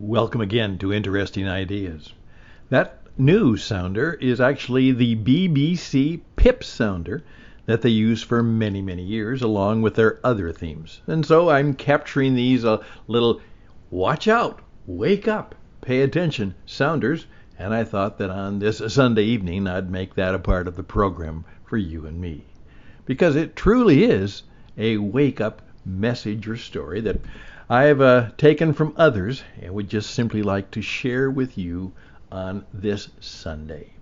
Welcome again to Interesting Ideas. That new sounder is actually the BBC PIP sounder that they use for many, many years along with their other themes. And so I'm capturing these little watch out, wake up, pay attention sounders, and I thought that on this Sunday evening I'd make that a part of the program for you and me. Because it truly is a wake-up message or story that I've taken from others and would just simply like to share with you on this Sunday.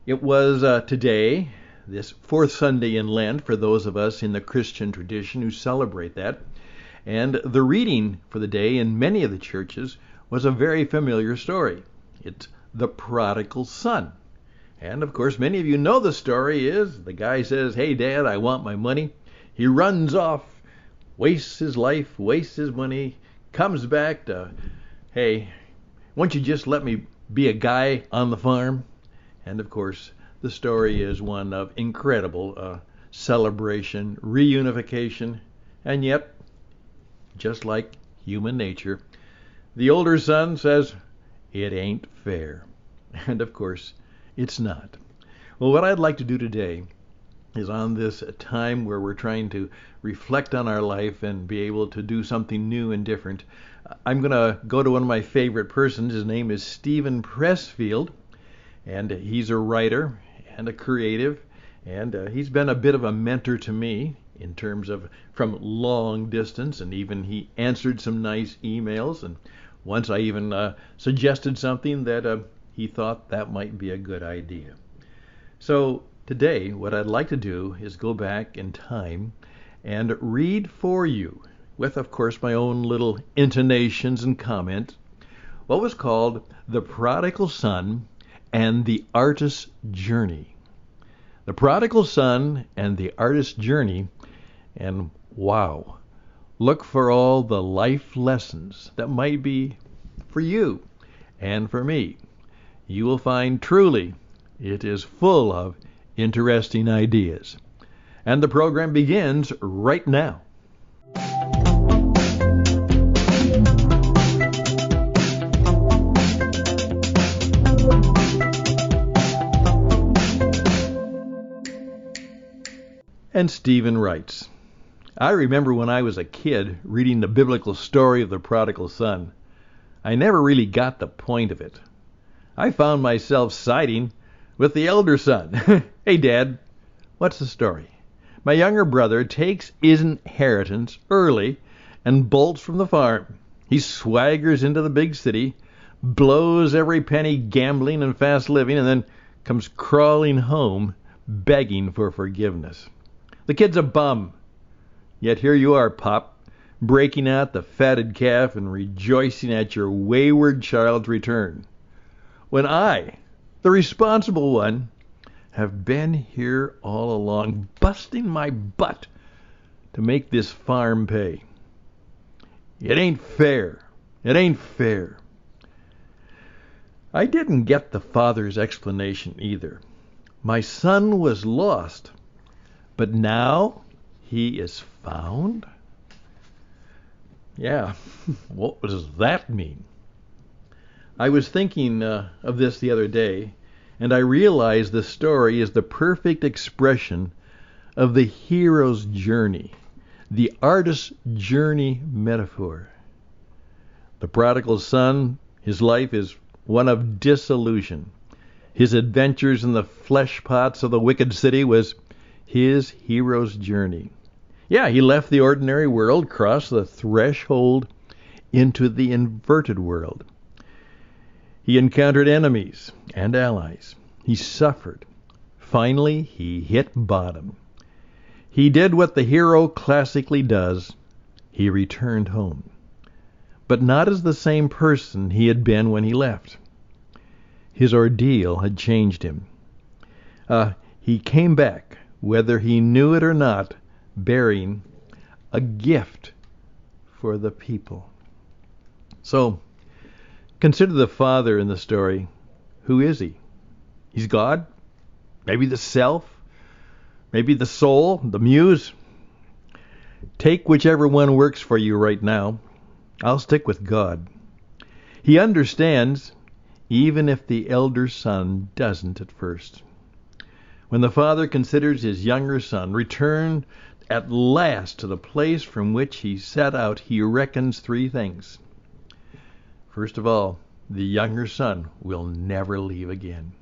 It was today, this fourth Sunday in Lent, for those of us in the Christian tradition who celebrate that. And the reading for the day in many of the churches was a very familiar story. It's the Prodigal Son. And of course, many of you know the story is the guy says, "Hey, Dad, I want my money." He runs off, wastes his life, wastes his money, comes back to, "Hey, won't you just let me be a guy on the farm?" And of course, the story is one of incredible celebration, reunification, and yet, just like human nature, the older son says, "It ain't fair." And of course, it's not. Well, what I'd like to do today is on this time where we're trying to reflect on our life and be able to do something new and different, I'm going to go to one of my favorite persons. His name is Steven Pressfield, and he's a writer and a creative, and he's been a bit of a mentor to me in terms of from long distance, and even he answered some nice emails, and once I even suggested something that he thought that might be a good idea. So today, what I'd like to do is go back in time and read for you, with, of course, my own little intonations and comment, what was called The Prodigal Son and the Artist's Journey. The Prodigal Son and the Artist's Journey, and wow, look for all the life lessons that might be for you and for me. You will find truly it is full of interesting ideas. And the program begins right now. And Stephen writes, "I remember when I was a kid reading the biblical story of the prodigal son. I never really got the point of it. I found myself siding with the elder son. Hey, Dad, what's the story? My younger brother takes his inheritance early and bolts from the farm. He swaggers into the big city, blows every penny gambling and fast living, and then comes crawling home begging for forgiveness. The kid's a bum. Yet here you are, Pop, breaking out the fatted calf and rejoicing at your wayward child's return, when I, the responsible one, have been here all along, busting my butt to make this farm pay. It ain't fair. It ain't fair." I didn't get the father's explanation either. My son was lost, but now he is found? Yeah, what does that mean? I was thinking of this the other day, and I realized the story is the perfect expression of the hero's journey, the artist's journey metaphor. The prodigal son, his life is one of disillusion. His adventures in the flesh pots of the wicked city was his hero's journey. Yeah, he left the ordinary world, crossed the threshold into the inverted world. He encountered enemies and allies. He suffered. Finally, he hit bottom. He did what the hero classically does. He returned home. But not as the same person he had been when he left. His ordeal had changed him. He came back, whether he knew it or not, bearing a gift for the people. So, consider the father in the story. Who is he? He's God? Maybe the self? Maybe the soul? The muse? Take whichever one works for you right now. I'll stick with God. He understands, even if the elder son doesn't at first. When the father considers his younger son return at last to the place from which he set out, he reckons three things. First of all, the younger son will never leave again.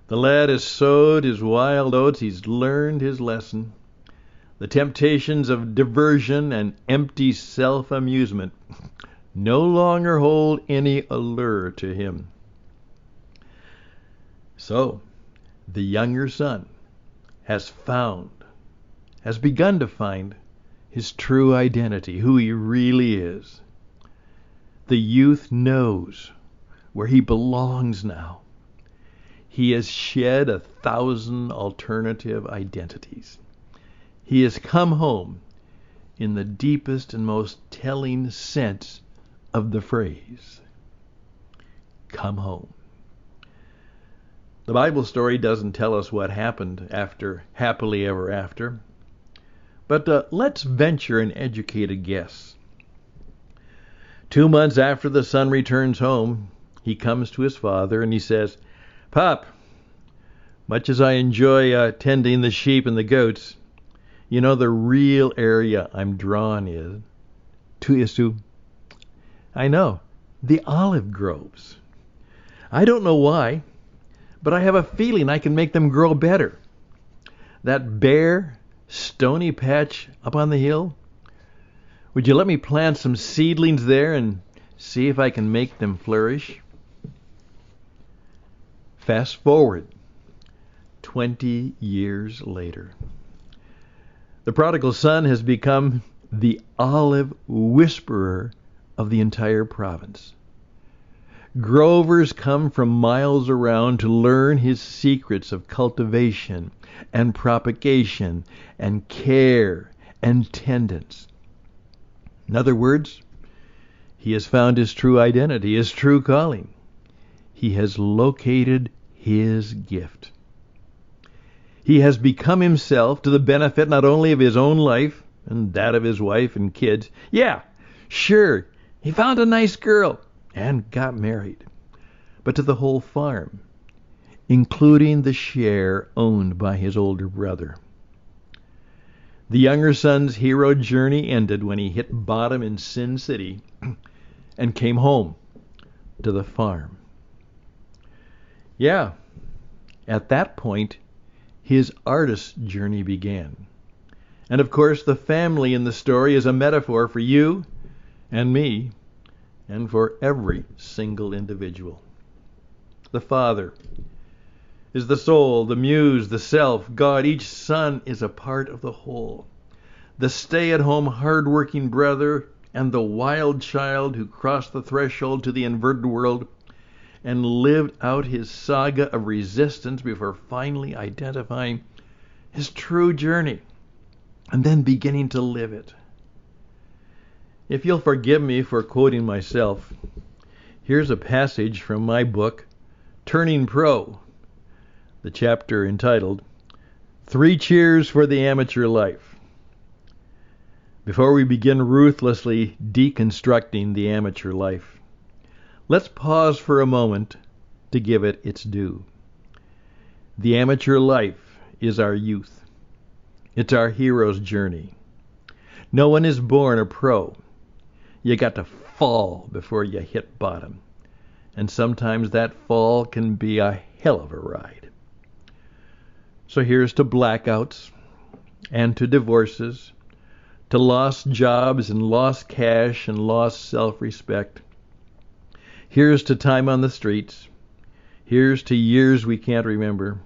The lad has sowed his wild oats. He's learned his lesson. The temptations of diversion and empty self-amusement no longer hold any allure to him. So, the younger son has begun to find his true identity, who he really is. The youth knows where he belongs now. He has shed 1,000 alternative identities. He has come home in the deepest and most telling sense of the phrase. Come home. The Bible story doesn't tell us what happened after happily ever after, but let's venture an educated guess. 2 months after the son returns home, he comes to his father and he says, "Pop, much as I enjoy tending the sheep and the goats, you know the real area I'm drawn to, I know, the olive groves. I don't know why, but I have a feeling I can make them grow better. That bare, stony patch up on the hill, would you let me plant some seedlings there and see if I can make them flourish?" Fast forward 20 years later. The prodigal son has become the olive whisperer of the entire province. Grovers come from miles around to learn his secrets of cultivation and propagation and care and tendance. In other words, he has found his true identity, his true calling. He has located his gift. He has become himself to the benefit not only of his own life and that of his wife and kids. Yeah, sure, he found a nice girl and got married, but to the whole farm, including the share owned by his older brother. The younger son's hero journey ended when he hit bottom in Sin City and came home to the farm. Yeah, at that point, his artist's journey began. And of course, the family in the story is a metaphor for you and me and for every single individual. The father is the soul, the muse, the self, God. Each son is a part of the whole. The stay-at-home, hard-working brother and the wild child who crossed the threshold to the inverted world and lived out his saga of resistance before finally identifying his true journey and then beginning to live it. If you'll forgive me for quoting myself, here's a passage from my book, Turning Pro, the chapter entitled 3 Cheers for the Amateur Life. Before we begin ruthlessly deconstructing the amateur life, let's pause for a moment to give it its due. The amateur life is our youth. It's our hero's journey. No one is born a pro. You got to fall before you hit bottom. And sometimes that fall can be a hell of a ride. So here's to blackouts and to divorces, to lost jobs and lost cash and lost self-respect. Here's to time on the streets. Here's to years we can't remember.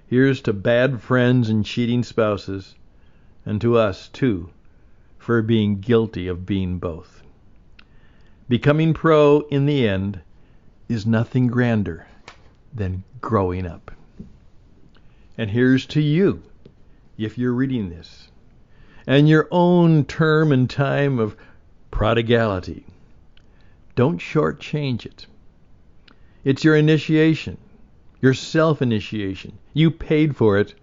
Here's to bad friends and cheating spouses. And to us, too, for being guilty of being both. Becoming pro, in the end, is nothing grander than growing up. And here's to you, if you're reading this, and your own term and time of prodigality. Don't shortchange it. It's your initiation, your self-initiation. You paid for it,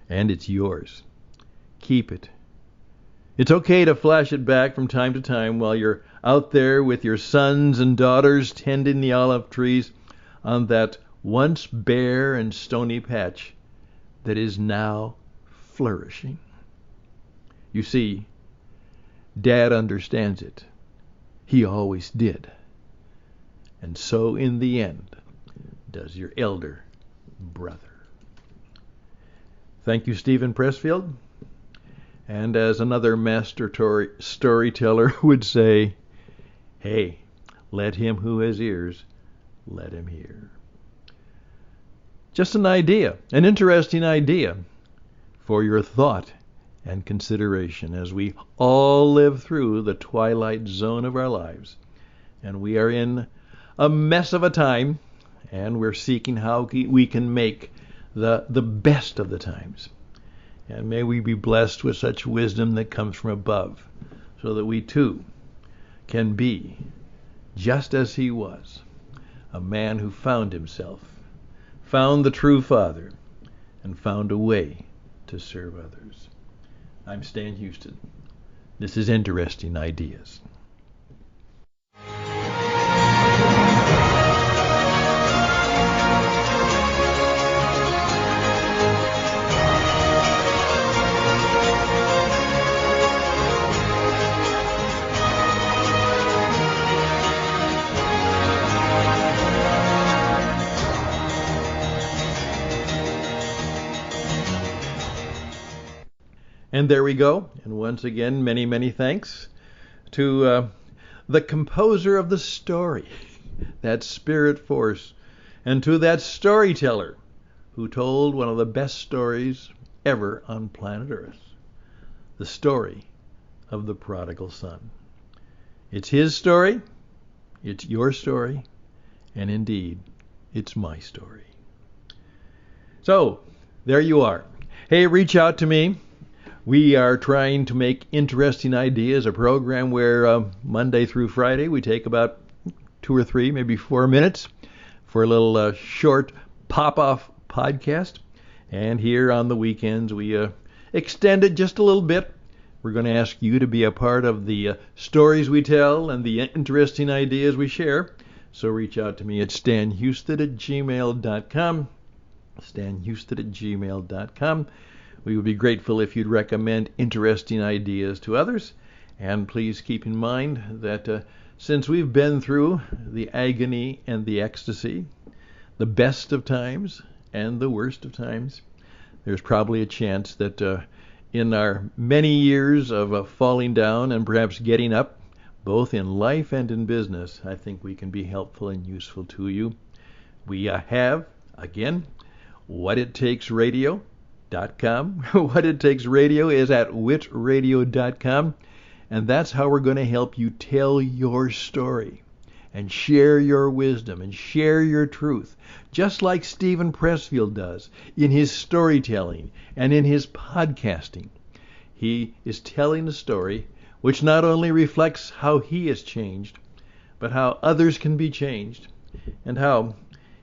and it's yours. Keep it. It's okay to flash it back from time to time while you're out there with your sons and daughters tending the olive trees on that once bare and stony patch that is now flourishing. You see, Dad understands it. He always did. And so in the end does your elder brother. Thank you, Stephen Pressfield. And as another master storyteller would say, hey, let him who has ears, let him hear. Just an idea, an interesting idea for your thought and consideration as we all live through the twilight zone of our lives. And we are in a mess of a time, and we're seeking how we can make the best of the times. And may we be blessed with such wisdom that comes from above, so that we too can be just as he was, a man who found himself, found the true Father, and found a way to serve others. I'm Stan Houston. This is Interesting Ideas. And there we go. And once again, many, many thanks to the composer of the story, that spirit force, and to that storyteller who told one of the best stories ever on planet Earth, the story of the Prodigal Son. It's his story, it's your story, and indeed, it's my story. So, there you are. Hey, reach out to me. We are trying to make Interesting Ideas a program where Monday through Friday we take about 2 or 3, maybe 4 minutes for a little short pop-off podcast. And here on the weekends we extend it just a little bit. We're going to ask you to be a part of the stories we tell and the interesting ideas we share. So reach out to me at stanhouston@gmail.com. stanhouston@gmail.com. We would be grateful if you'd recommend Interesting Ideas to others. And please keep in mind that since we've been through the agony and the ecstasy, the best of times and the worst of times, there's probably a chance that in our many years of falling down and perhaps getting up, both in life and in business, I think we can be helpful and useful to you. We have, again, WhatItTakesRadio.com. What It Takes Radio is at witradio.com, and that's how we're going to help you tell your story and share your wisdom and share your truth, just like Stephen Pressfield does in his storytelling and in his podcasting. He is telling a story which not only reflects how he has changed, but how others can be changed, and how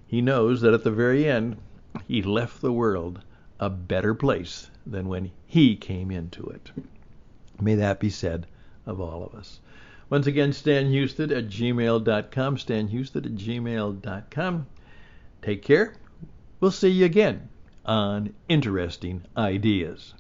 he knows that at the very end he left the world a better place than when he came into it. May that be said of all of us. Once again, stanhouston@gmail.com, stanhouston@gmail.com. Take care. We'll see you again on Interesting Ideas.